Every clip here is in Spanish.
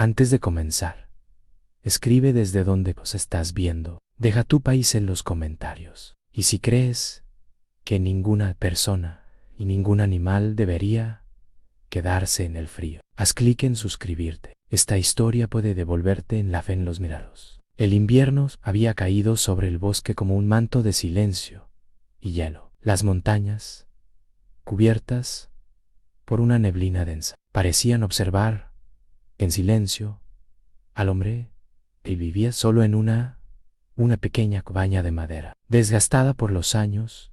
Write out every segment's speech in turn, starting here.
Antes de comenzar, escribe desde donde nos estás viendo. Deja tu país en los comentarios. Y si crees que ninguna persona y ningún animal debería quedarse en el frío, haz clic en suscribirte. Esta historia puede devolverte en la fe en los mirados. El invierno había caído sobre el bosque como un manto de silencio y hielo. Las montañas, cubiertas por una neblina densa, parecían observar en silencio al hombre que vivía solo en una pequeña cabaña de madera, desgastada por los años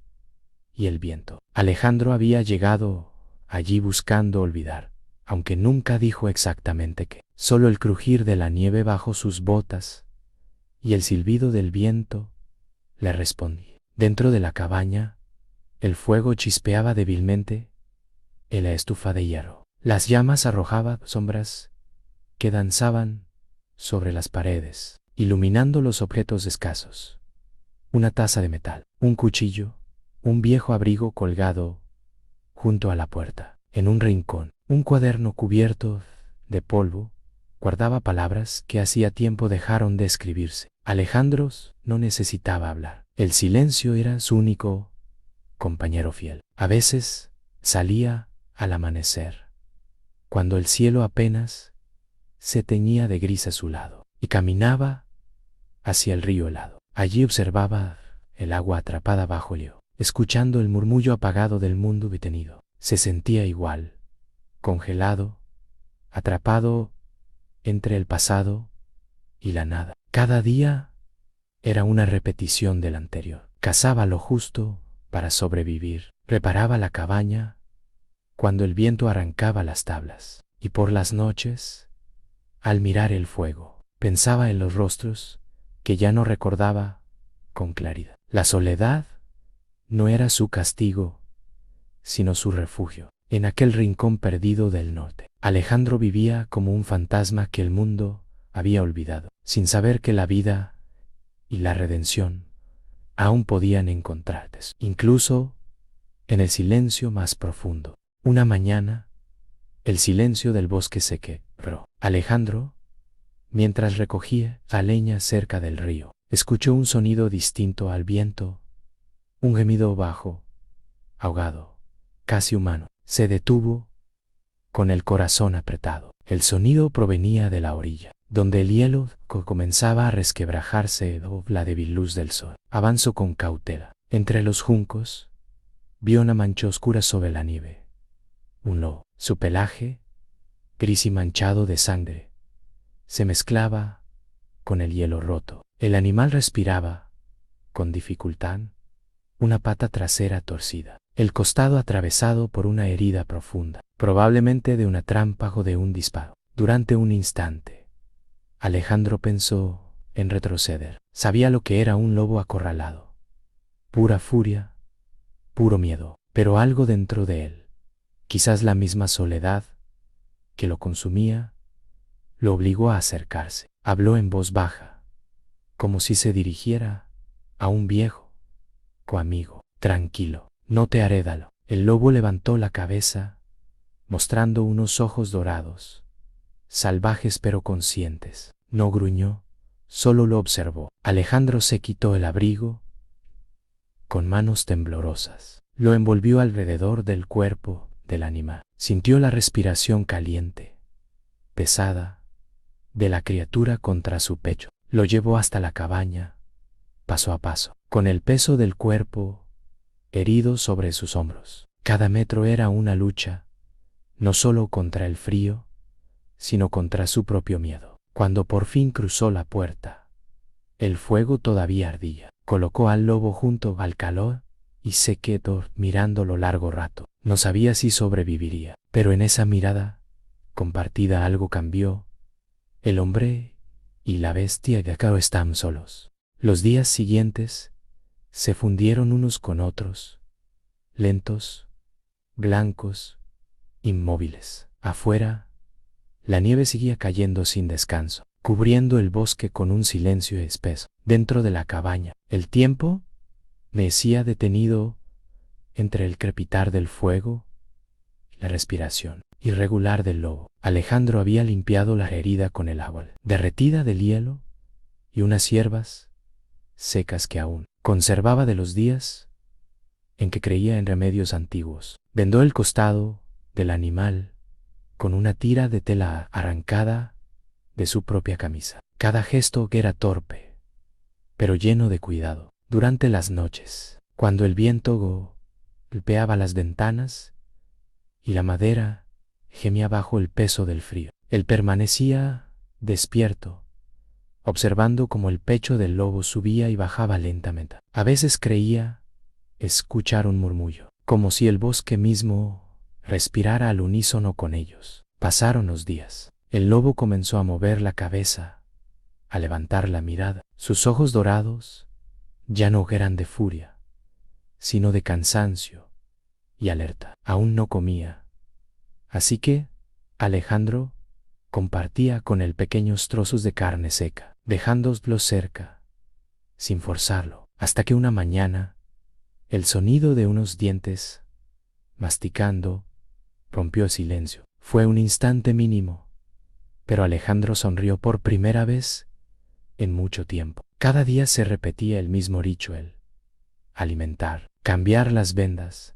y el viento. Alejandro había llegado allí buscando olvidar, aunque nunca dijo exactamente qué. Solo el crujir de la nieve bajo sus botas y el silbido del viento le respondía. Dentro de la cabaña, el fuego chispeaba débilmente en la estufa de hierro. Las llamas arrojaban sombras que danzaban sobre las paredes, iluminando los objetos escasos. Una taza de metal, un cuchillo, un viejo abrigo colgado junto a la puerta. En un rincón, un cuaderno cubierto de polvo guardaba palabras que hacía tiempo dejaron de escribirse. Alejandro no necesitaba hablar. El silencio era su único compañero fiel. A veces salía al amanecer, cuando el cielo apenas se teñía de gris azulado, y caminaba hacia el río helado. Allí observaba el agua atrapada bajo el hielo, escuchando el murmullo apagado del mundo detenido. Se sentía igual, congelado, atrapado entre el pasado y la nada. Cada día era una repetición del anterior. Cazaba lo justo para sobrevivir. Preparaba la cabaña cuando el viento arrancaba las tablas. Y por las noches, al mirar el fuego, pensaba en los rostros que ya no recordaba con claridad. La soledad no era su castigo, sino su refugio. En aquel rincón perdido del norte, Alejandro vivía como un fantasma que el mundo había olvidado, sin saber que la vida y la redención aún podían encontrarse, incluso en el silencio más profundo. Una mañana, el silencio del bosque se quebró. Alejandro, mientras recogía la leña cerca del río, escuchó un sonido distinto al viento, un gemido bajo, ahogado, casi humano. Se detuvo, con el corazón apretado. El sonido provenía de la orilla, donde el hielo comenzaba a resquebrajarse bajo la débil luz del sol. Avanzó con cautela. Entre los juncos, vio una mancha oscura sobre la nieve. Un lobo. Su pelaje, gris y manchado de sangre, se mezclaba con el hielo roto. El animal respiraba con dificultad, una pata trasera torcida, el costado atravesado por una herida profunda, probablemente de una trampa o de un disparo. Durante un instante, Alejandro pensó en retroceder. Sabía lo que era un lobo acorralado. Pura furia, puro miedo, pero algo dentro de él, quizás la misma soledad que lo consumía, lo obligó a acercarse. Habló en voz baja, como si se dirigiera a un viejo amigo. Tranquilo, no te haré daño. El lobo levantó la cabeza, mostrando unos ojos dorados, salvajes pero conscientes. No gruñó, solo lo observó. Alejandro se quitó el abrigo con manos temblorosas. Lo envolvió alrededor del cuerpo del animal. Sintió la respiración caliente, pesada, de la criatura contra su pecho. Lo llevó hasta la cabaña, paso a paso, con el peso del cuerpo herido sobre sus hombros. Cada metro era una lucha, no solo contra el frío, sino contra su propio miedo. Cuando por fin cruzó la puerta, el fuego todavía ardía. Colocó al lobo junto al calor y se quedó mirándolo largo rato. No sabía si sobreviviría, pero en esa mirada compartida algo cambió. El hombre y la bestia de acá estaban solos. Los días siguientes se fundieron unos con otros, lentos, blancos, inmóviles. Afuera, la nieve seguía cayendo sin descanso, cubriendo el bosque con un silencio espeso. Dentro de la cabaña, el tiempo mecía detenido entre el crepitar del fuego y la respiración. irregular del lobo. Alejandro había limpiado la herida con el agua derretida del hielo y unas hierbas secas que aún conservaba de los días en que creía en remedios antiguos. Vendó el costado del animal con una tira de tela arrancada de su propia camisa. Cada gesto era torpe, pero lleno de cuidado. Durante las noches, cuando el viento golpeaba las ventanas y la madera gemía bajo el peso del frío, él permanecía despierto, observando cómo el pecho del lobo subía y bajaba lentamente. A veces creía escuchar un murmullo, como si el bosque mismo respirara al unísono con ellos. Pasaron los días. El lobo comenzó a mover la cabeza, a levantar la mirada. Sus ojos dorados ya no eran de furia, sino de cansancio y alerta. Aún no comía, así que Alejandro compartía con él pequeños trozos de carne seca, dejándolos cerca, sin forzarlo, hasta que una mañana el sonido de unos dientes masticando rompió el silencio. Fue un instante mínimo, pero Alejandro sonrió por primera vez en mucho tiempo. Cada día se repetía el mismo ritual: alimentar, cambiar las vendas,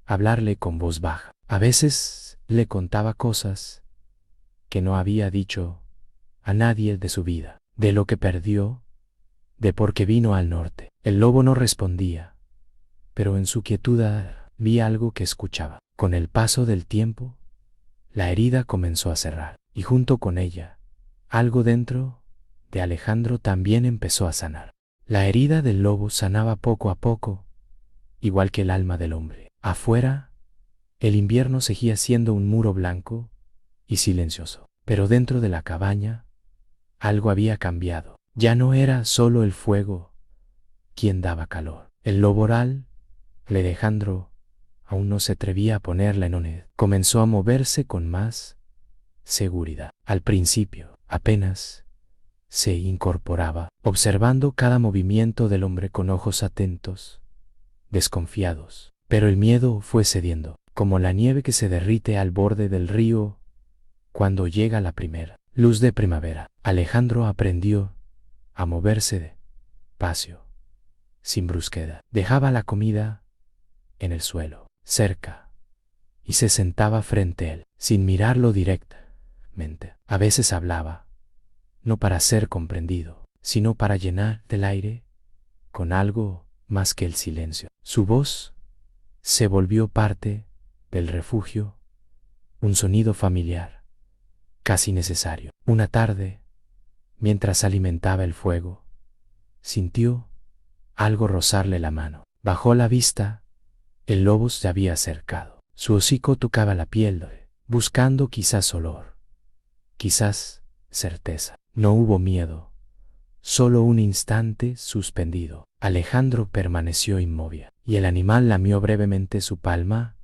hablarle con voz baja. A veces le contaba cosas que no había dicho a nadie de su vida, de lo que perdió, de por qué vino al norte. El lobo no respondía, pero en su quietud vi algo que escuchaba. Con el paso del tiempo, la herida comenzó a cerrar, y junto con ella, algo dentro de Alejandro también empezó a sanar. La herida del lobo sanaba poco a poco, igual que el alma del hombre. Afuera, el invierno seguía siendo un muro blanco y silencioso, pero dentro de la cabaña, algo había cambiado. Ya no era solo el fuego quien daba calor. El lobo oral, Alejandro, aún no se atrevía a ponerla en oned. Comenzó a moverse con más seguridad. Al principio, apenas se incorporaba, observando cada movimiento del hombre con ojos atentos, desconfiados. Pero el miedo fue cediendo, como la nieve que se derrite al borde del río cuando llega la primera luz de primavera. Alejandro aprendió a moverse despacio, sin brusquedad. Dejaba la comida en el suelo, cerca, y se sentaba frente a él, sin mirarlo directamente. A veces hablaba, no para ser comprendido, sino para llenar del aire con algo más que el silencio. Su voz se volvió parte del refugio, un sonido familiar, casi necesario. Una tarde, mientras alimentaba el fuego, sintió algo rozarle la mano. Bajó la vista. El lobo se había acercado. Su hocico tocaba la piel, buscando quizás olor, quizás certeza. No hubo miedo, solo un instante suspendido. Alejandro permaneció inmóvil, y el animal lamió brevemente su palma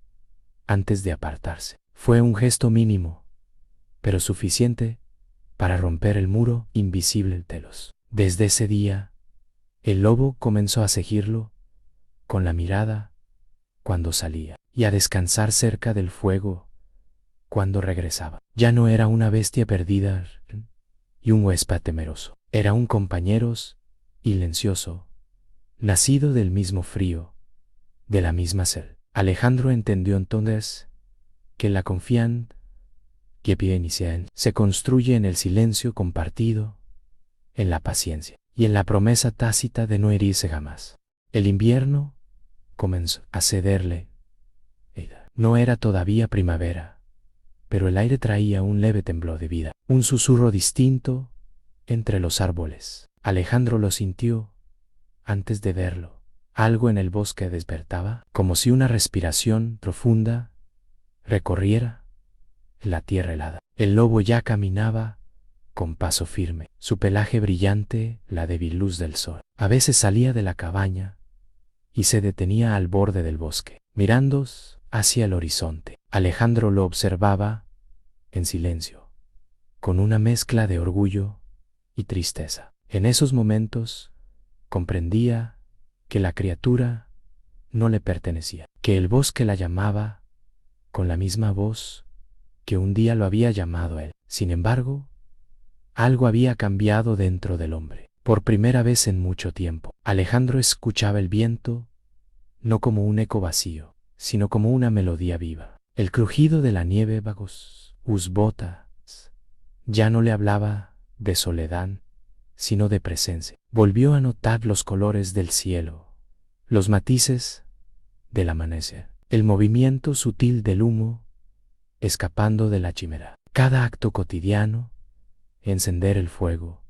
antes de apartarse. Fue un gesto mínimo, pero suficiente para romper el muro invisible de los. Desde ese día, el lobo comenzó a seguirlo con la mirada cuando salía, y a descansar cerca del fuego cuando regresaba. Ya no era una bestia perdida y un huésped temeroso. Era un compañero silencioso, nacido del mismo frío, de la misma sed. Alejandro entendió entonces que la confianza que inicial se construye en el silencio compartido, en la paciencia y en la promesa tácita de no herirse jamás. El invierno comenzó a cederle. No era todavía primavera, pero el aire traía un leve temblor de vida, un susurro distinto entre los árboles. Alejandro lo sintió antes de verlo. Algo en el bosque despertaba, como si una respiración profunda recorriera la tierra helada. El lobo ya caminaba con paso firme, su pelaje brillante, la débil luz del sol. A veces salía de la cabaña y se detenía al borde del bosque, mirando hacia el horizonte. Alejandro lo observaba en silencio, con una mezcla de orgullo y tristeza. En esos momentos comprendía que la criatura no le pertenecía, que el bosque la llamaba con la misma voz que un día lo había llamado él. Sin embargo, algo había cambiado dentro del hombre. Por primera vez en mucho tiempo, Alejandro escuchaba el viento no como un eco vacío, sino como una melodía viva. El crujido de la nieve bajo sus botas ya no le hablaba de soledad, sino de presencia. Volvió a notar los colores del cielo, los matices del amanecer, el movimiento sutil del humo escapando de la chimera. Cada acto cotidiano, encender el fuego,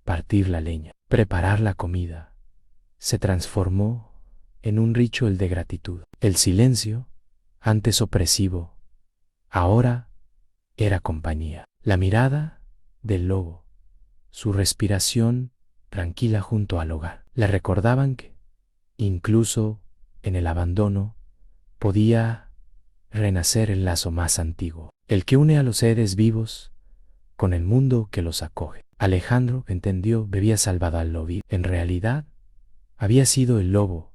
partir la leña, preparar la comida, se transformó en un ritual de gratitud. El silencio, antes opresivo, ahora era compañía. La mirada del lobo, su respiración tranquila junto al hogar, le recordaban que, incluso en el abandono, podía renacer el lazo más antiguo, el que une a los seres vivos con el mundo que los acoge. Alejandro entendió que había salvado al lobo. En realidad, había sido el lobo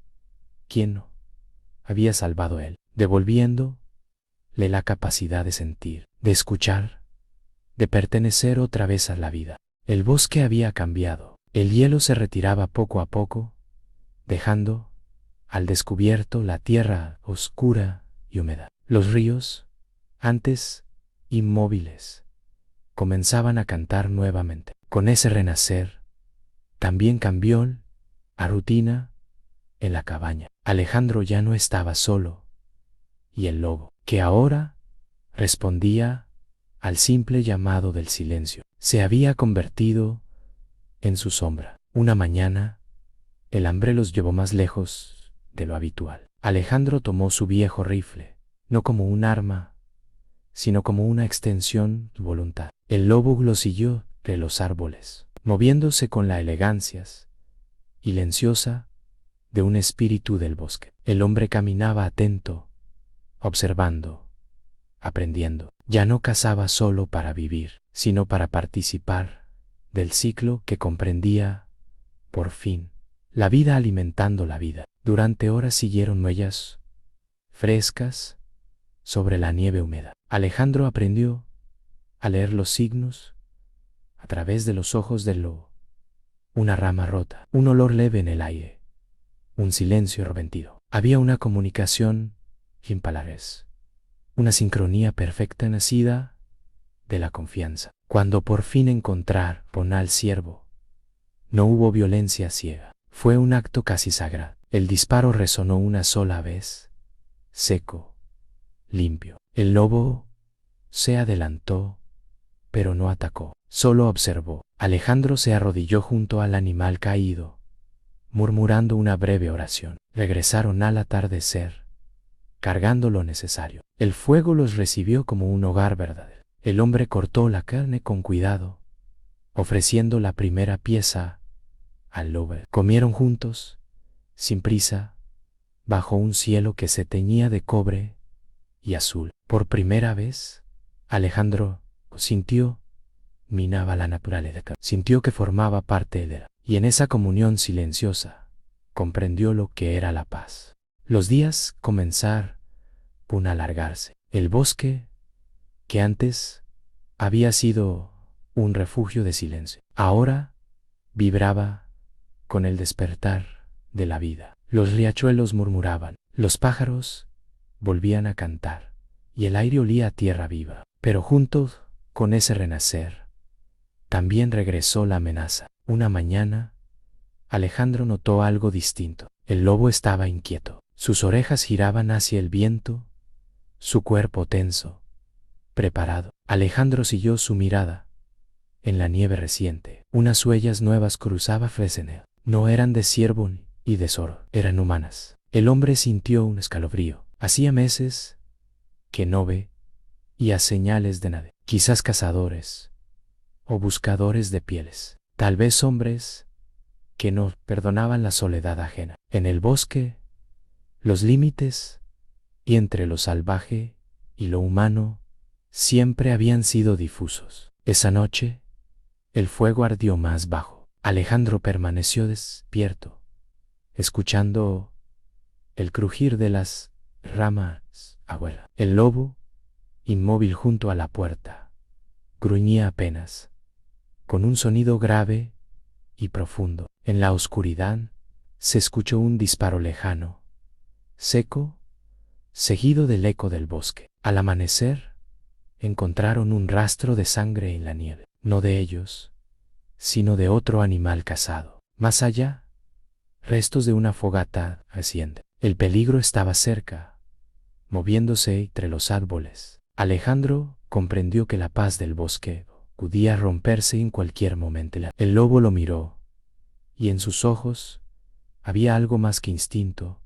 quien había salvado a él, devolviéndole la capacidad de sentir, de escuchar, de pertenecer otra vez a la vida. El bosque había cambiado. El hielo se retiraba poco a poco, dejando al descubierto la tierra oscura y húmeda. Los ríos, antes inmóviles, comenzaban a cantar nuevamente. Con ese renacer, también cambió la rutina en la cabaña. Alejandro ya no estaba solo, y el lobo, que ahora respondía al simple llamado del silencio, se había convertido en su sombra. Una mañana, el hambre los llevó más lejos de lo habitual. Alejandro tomó su viejo rifle, no como un arma, sino como una extensión de voluntad. El lobo lo siguió de los árboles, moviéndose con la elegancia silenciosa de un espíritu del bosque. El hombre caminaba atento, observando, aprendiendo. Ya no cazaba solo para vivir, sino para participar del ciclo que comprendía, por fin, la vida alimentando la vida. Durante horas siguieron huellas frescas sobre la nieve húmeda. Alejandro aprendió a leer los signos a través de los ojos del lobo. Una rama rota, un olor leve en el aire, un silencio repentino. Había una comunicación sin palabras, una sincronía perfecta nacida de la confianza. Cuando por fin encontraron al ciervo, no hubo violencia ciega. Fue un acto casi sagrado. El disparo resonó una sola vez, seco, limpio. El lobo se adelantó, pero no atacó, solo observó. Alejandro se arrodilló junto al animal caído, murmurando una breve oración. Regresaron al atardecer, cargando lo necesario. El fuego los recibió como un hogar verdadero. El hombre cortó la carne con cuidado, ofreciendo la primera pieza al lobo. Comieron juntos, sin prisa, bajo un cielo que se teñía de cobre y azul. Por primera vez, Alejandro sintió, minaba la naturaleza. Sintió que formaba parte de él, y en esa comunión silenciosa, comprendió lo que era la paz. Los días comenzaron a alargarse. El bosque, que antes había sido un refugio de silencio, ahora vibraba con el despertar de la vida. Los riachuelos murmuraban, los pájaros volvían a cantar, y el aire olía a tierra viva. Pero junto con ese renacer, también regresó la amenaza. Una mañana, Alejandro notó algo distinto. El lobo estaba inquieto. Sus orejas giraban hacia el viento, su cuerpo tenso, preparado. Alejandro siguió su mirada. En la nieve reciente, unas huellas nuevas cruzaban frente a él. No eran de ciervo y de zorro, eran humanas. El hombre sintió un escalofrío. Hacía meses que no veía señales de nadie. Quizás cazadores o buscadores de pieles. Tal vez hombres que no perdonaban la soledad ajena. En el bosque, los límites y entre lo salvaje y lo humano siempre habían sido difusos. Esa noche, el fuego ardió más bajo. Alejandro permaneció despierto, escuchando el crujir de las ramas afuera. El lobo inmóvil junto a la puerta. Gruñía apenas, con un sonido grave y profundo. En la oscuridad se escuchó un disparo lejano, seco, seguido del eco del bosque. Al amanecer, encontraron un rastro de sangre en la nieve, no de ellos, sino de otro animal cazado. Más allá, restos de una fogata ascienden. El peligro estaba cerca, moviéndose entre los árboles. Alejandro comprendió que la paz del bosque podía romperse en cualquier momento. El lobo lo miró, y en sus ojos había algo más que instinto,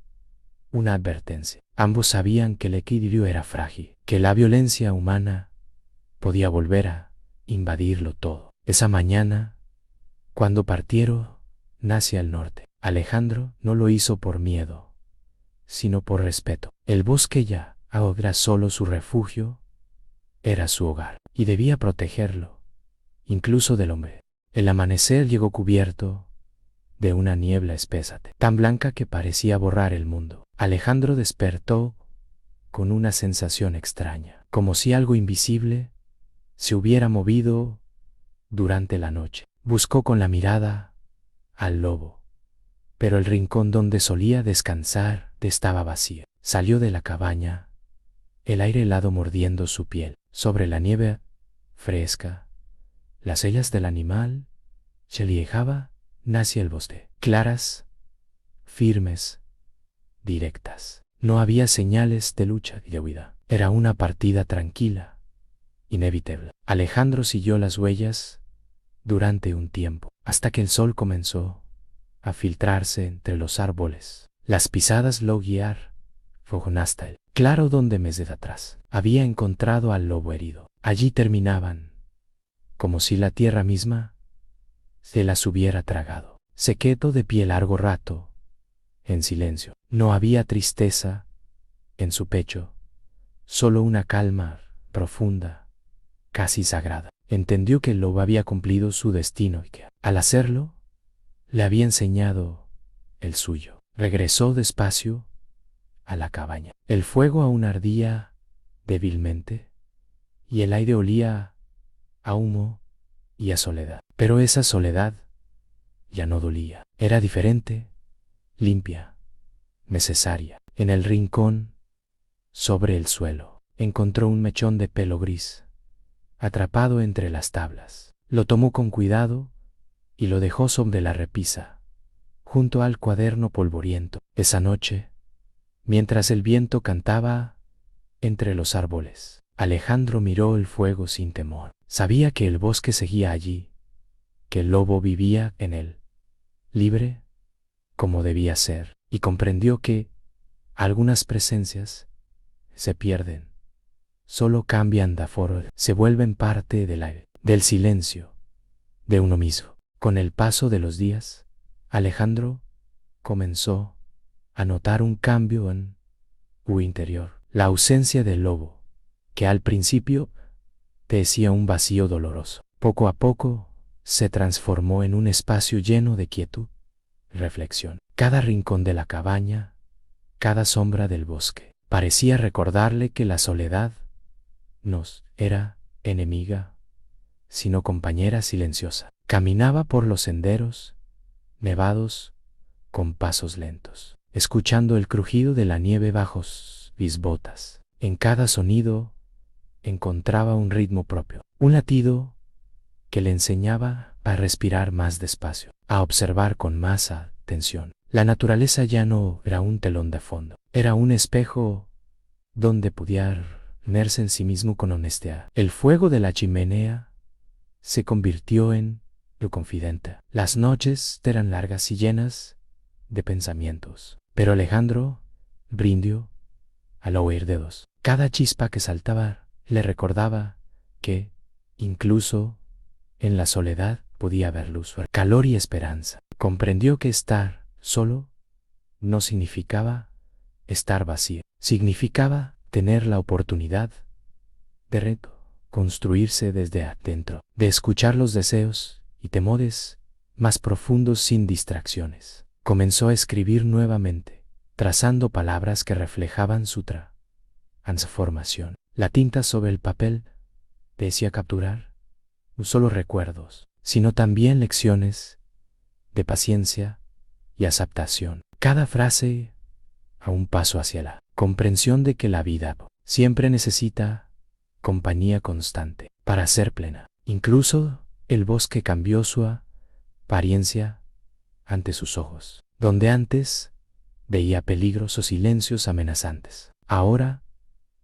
una advertencia. Ambos sabían que el equilibrio era frágil, que la violencia humana podía volver a invadirlo todo. Esa mañana, cuando partieron hacia el norte, Alejandro no lo hizo por miedo, sino por respeto. El bosque ya ahora solo su refugio, era su hogar, y debía protegerlo, incluso del hombre. El amanecer llegó cubierto de una niebla espesa, tan blanca que parecía borrar el mundo. Alejandro despertó con una sensación extraña, como si algo invisible se hubiera movido durante la noche. Buscó con la mirada al lobo, pero el rincón donde solía descansar estaba vacío. Salió de la cabaña, el aire helado mordiendo su piel. Sobre la nieve fresca, las huellas del animal se alejaba hacia el bosque, claras, firmes, directas. No había señales de lucha y de huida. Era una partida tranquila, inevitable. Alejandro siguió las huellas durante un tiempo, hasta que el sol comenzó a filtrarse entre los árboles. Las pisadas lo guiaron hasta el claro donde meses atrás había encontrado al lobo herido. Allí terminaban, como si la tierra misma se las hubiera tragado. Se quedó de pie largo rato, en silencio. No había tristeza en su pecho, solo una calma profunda, casi sagrada. Entendió que el lobo había cumplido su destino y que, al hacerlo, le había enseñado el suyo. Regresó despacio a la cabaña. El fuego aún ardía débilmente y el aire olía a humo y a soledad. Pero esa soledad ya no dolía. Era diferente, limpia, necesaria. En el rincón, sobre el suelo, encontró un mechón de pelo gris, atrapado entre las tablas. Lo tomó con cuidado y lo dejó sobre la repisa, junto al cuaderno polvoriento. Esa noche, mientras el viento cantaba entre los árboles, Alejandro miró el fuego sin temor. Sabía que el bosque seguía allí, que el lobo vivía en él, libre como debía ser, y comprendió que algunas presencias se pierden, solo cambian de forma, se vuelven parte del aire, del silencio, de uno mismo. Con el paso de los días, Alejandro comenzó a notar un cambio en su interior. La ausencia del lobo, que al principio decía un vacío doloroso, poco a poco se transformó en un espacio lleno de quietud, reflexión. Cada rincón de la cabaña, cada sombra del bosque, parecía recordarle que la soledad no era enemiga, sino compañera silenciosa. Caminaba por los senderos nevados con pasos lentos, escuchando el crujido de la nieve bajo sus botas. En cada sonido encontraba un ritmo propio, un latido que le enseñaba a respirar más despacio, a observar con más atención. La naturaleza ya no era un telón de fondo, era un espejo donde podía verse en sí mismo con honestidad. El fuego de la chimenea se convirtió en su confidente. Las noches eran largas y llenas de pensamientos, pero Alejandro brindió al oír dedos. Cada chispa que saltaba le recordaba que, incluso en la soledad, podía haber luz, calor y esperanza. Comprendió que estar solo no significaba estar vacío, significaba tener la oportunidad de construirse desde adentro, de escuchar los deseos y temores más profundos sin distracciones. Comenzó a escribir nuevamente, trazando palabras que reflejaban su transformación. La tinta sobre el papel decía capturar no solo recuerdos, sino también lecciones de paciencia y aceptación. Cada frase a un paso hacia la comprensión de que la vida siempre necesita compañía constante para ser plena. Incluso el bosque cambió su apariencia ante sus ojos. Donde antes veía peligros o silencios amenazantes, ahora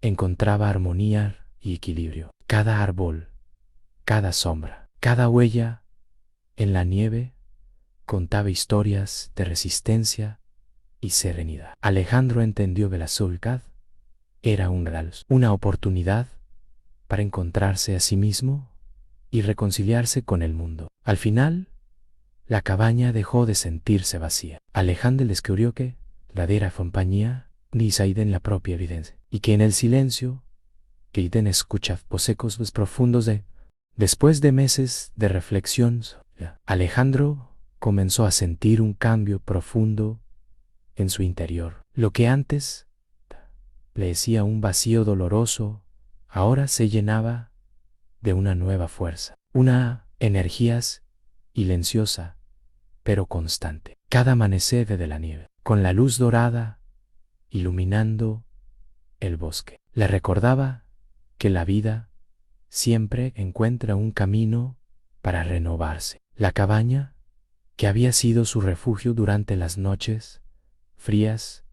encontraba armonía y equilibrio. Cada árbol, cada sombra, cada huella en la nieve contaba historias de resistencia y serenidad. Alejandro entendió que la soledad era un regalo, una oportunidad para encontrarse a sí mismo y reconciliarse con el mundo. Al final, la cabaña dejó de sentirse vacía. Alejandro descubrió que la verdadera compañía ni saída en la propia evidencia, y que en el silencio, que Iden escucha los ecos más profundos de... Después de meses de reflexión, Alejandro comenzó a sentir un cambio profundo en su interior. Lo que antes le decía un vacío doloroso, ahora se llenaba de una nueva fuerza, una energía silenciosa pero constante. Cada amanecer de la nieve, con la luz dorada iluminando el bosque, le recordaba que la vida siempre encuentra un camino para renovarse. La cabaña, que había sido su refugio durante las noches frías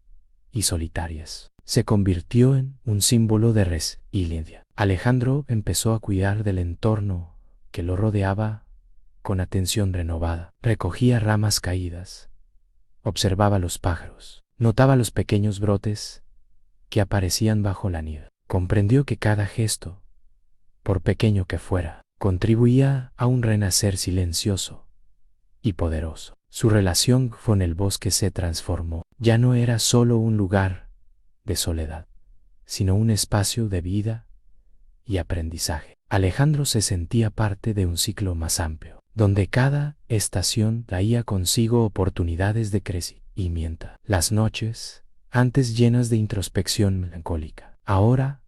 y solitarias, se convirtió en un símbolo de resiliencia. Alejandro empezó a cuidar del entorno que lo rodeaba con atención renovada. Recogía ramas caídas, observaba los pájaros, notaba los pequeños brotes que aparecían bajo la nieve. Comprendió que cada gesto, por pequeño que fuera, contribuía a un renacer silencioso y poderoso. Su relación con el bosque se transformó. Ya no era solo un lugar de soledad, sino un espacio de vida y aprendizaje. Alejandro se sentía parte de un ciclo más amplio, donde cada estación traía consigo oportunidades de crecimiento. Las noches, antes llenas de introspección melancólica, ahora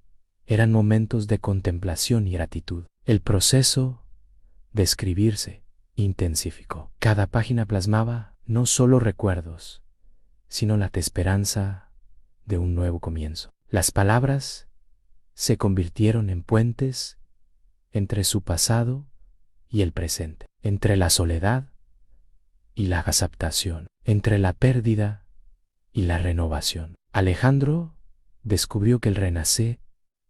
eran momentos de contemplación y gratitud. El proceso de escribirse intensificó. Cada página plasmaba no solo recuerdos, sino la esperanza de un nuevo comienzo. Las palabras se convirtieron en puentes entre su pasado y el presente, entre la soledad y la aceptación, entre la pérdida y la renovación. Alejandro descubrió que el renacer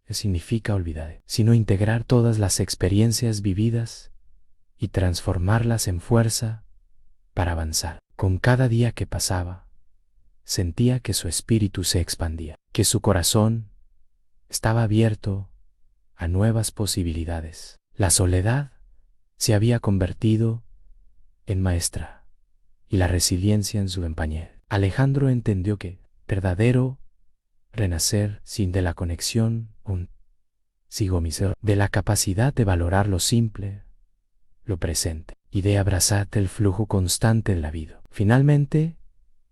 significa olvidar, sino integrar todas las experiencias vividas y transformarlas en fuerza para avanzar. Con cada día que pasaba, sentía que su espíritu se expandía, que su corazón estaba abierto a nuevas posibilidades. La soledad se había convertido en maestra y la resiliencia en su compañera. Alejandro entendió que verdadero renacer sin de la conexión consigo mismo, de la capacidad de valorar lo simple, lo presente, y de abrazar el flujo constante de la vida. Finalmente,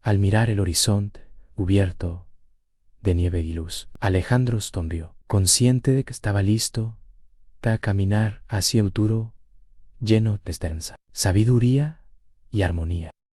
al mirar el horizonte cubierto de nieve y luz, Alejandro sonrió, consciente de que estaba listo para caminar hacia el futuro lleno de esperanza, sabiduría y armonía.